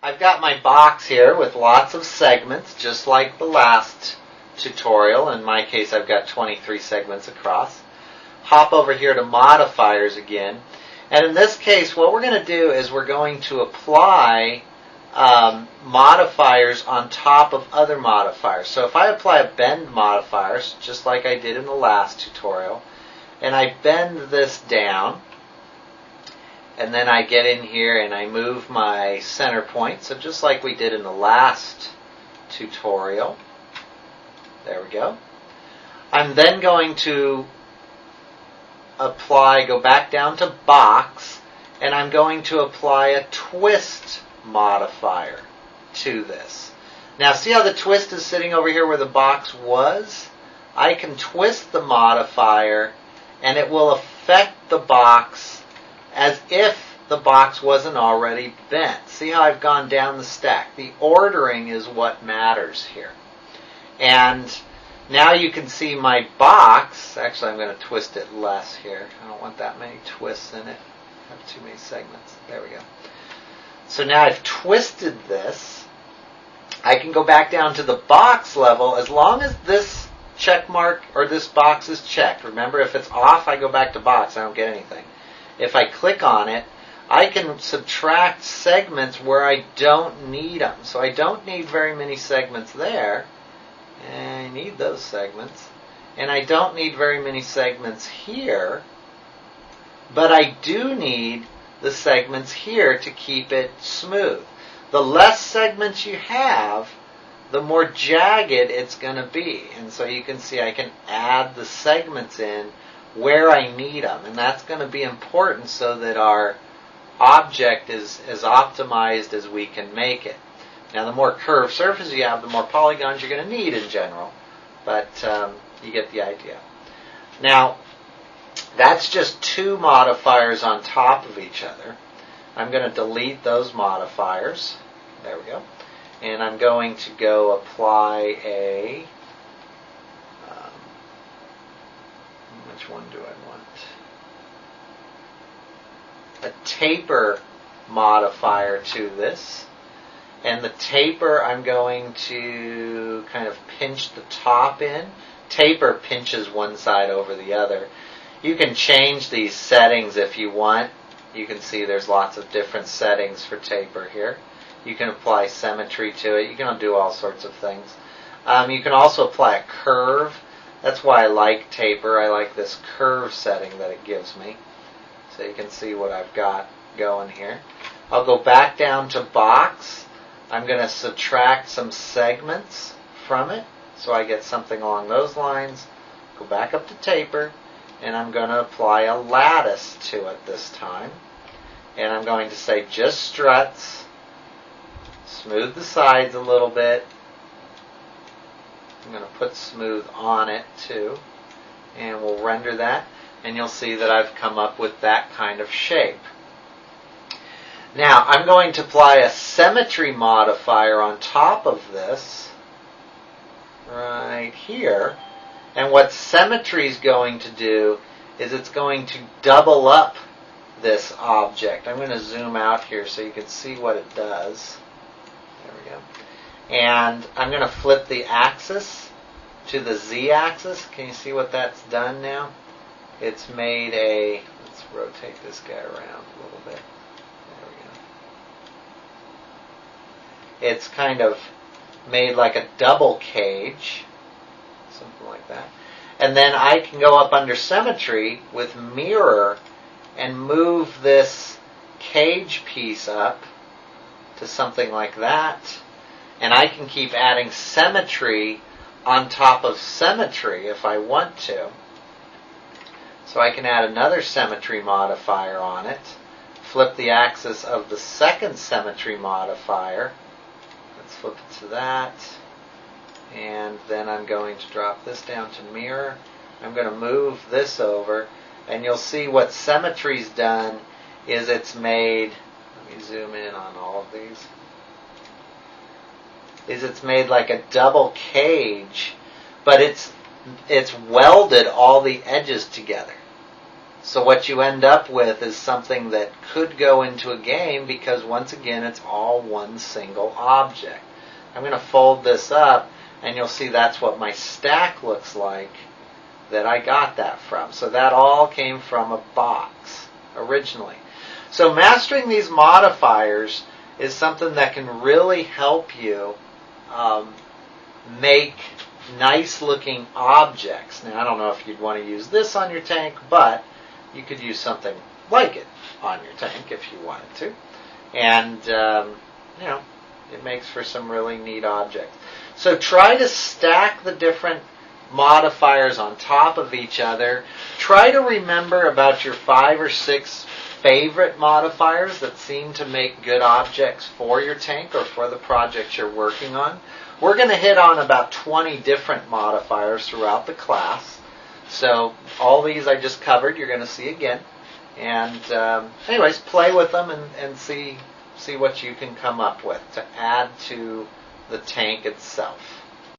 I've got my box here with lots of segments, just like the last tutorial. In my case, I've got 23 segments across. Hop over here to Modifiers again. And in this case, what we're going to do is we're going to apply modifiers on top of other modifiers. So if I apply a bend modifier, just like I did in the last tutorial, and I bend this down, and then I get in here and I move my center point, so just like we did in the last tutorial. There we go. I'm then going to go back down to box, and I'm going to apply a twist modifier to this. Now see how the twist is sitting over here where the box was? I can twist the modifier and it will affect the box as if the box wasn't already bent. See how I've gone down the stack? The ordering is what matters here. And now you can see my box. Actually, I'm going to twist it less here. I don't want that many twists in it. I have too many segments. There we go. So now I've twisted this. I can go back down to the box level as long as this check mark or this box is checked. Remember, if it's off, I go back to box. I don't get anything. If I click on it, I can subtract segments where I don't need them. So I don't need very many segments there. And I need those segments. And I don't need very many segments here. But I do need the segments here to keep it smooth. The less segments you have, the more jagged it's going to be. And so you can see I can add the segments in where I need them. And that's going to be important so that our object is as optimized as we can make it. Now, the more curved surfaces you have, the more polygons you're going to need in general. But you get the idea. Now, that's just two modifiers on top of each other. I'm going to delete those modifiers. There we go. And I'm going to go apply a... which one do I want? A taper modifier to this. And the taper, I'm going to kind of pinch the top in. Taper pinches one side over the other. You can change these settings if you want. You can see there's lots of different settings for taper here. You can apply symmetry to it. You can do all sorts of things. You can also apply a curve. That's why I like taper. I like this curve setting that it gives me. So you can see what I've got going here. I'll go back down to box. I'm going to subtract some segments from it. So I get something along those lines. Go back up to taper. And I'm going to apply a lattice to it this time. And I'm going to say just struts. Smooth the sides a little bit. I'm going to put smooth on it too. And we'll render that. And you'll see that I've come up with that kind of shape. Now, I'm going to apply a symmetry modifier on top of this. Right here. And what symmetry is going to do is it's going to double up this object. I'm going to zoom out here so you can see what it does. There we go. And I'm going to flip the axis to the z-axis. Can you see what that's done now? It's made a... Let's rotate this guy around a little bit. There we go. It's kind of made like a double cage. Something like that. And then I can go up under symmetry with mirror and move this cage piece up to something like that. And I can keep adding symmetry on top of symmetry if I want to. So I can add another symmetry modifier on it. Flip the axis of the second symmetry modifier. Let's flip it to that. And then I'm going to drop this down to mirror. I'm going to move this over. And you'll see what symmetry's done is it's made, let me zoom in on all of these, is it's made like a double cage, but it's welded all the edges together. So what you end up with is something that could go into a game because, once again, it's all one single object. I'm going to fold this up, and you'll see that's what my stack looks like that I got that from. So that all came from a box originally. So mastering these modifiers is something that can really help you make nice looking objects. Now, I don't know if you'd want to use this on your tank, but you could use something like it on your tank if you wanted to. And, it makes for some really neat objects. So try to stack the different modifiers on top of each other. Try to remember about your 5 or 6 favorite modifiers that seem to make good objects for your tank or for the project you're working on. We're going to hit on about 20 different modifiers throughout the class. So all these I just covered, you're going to see again. And anyways, play with them and see what you can come up with to add to the tank itself.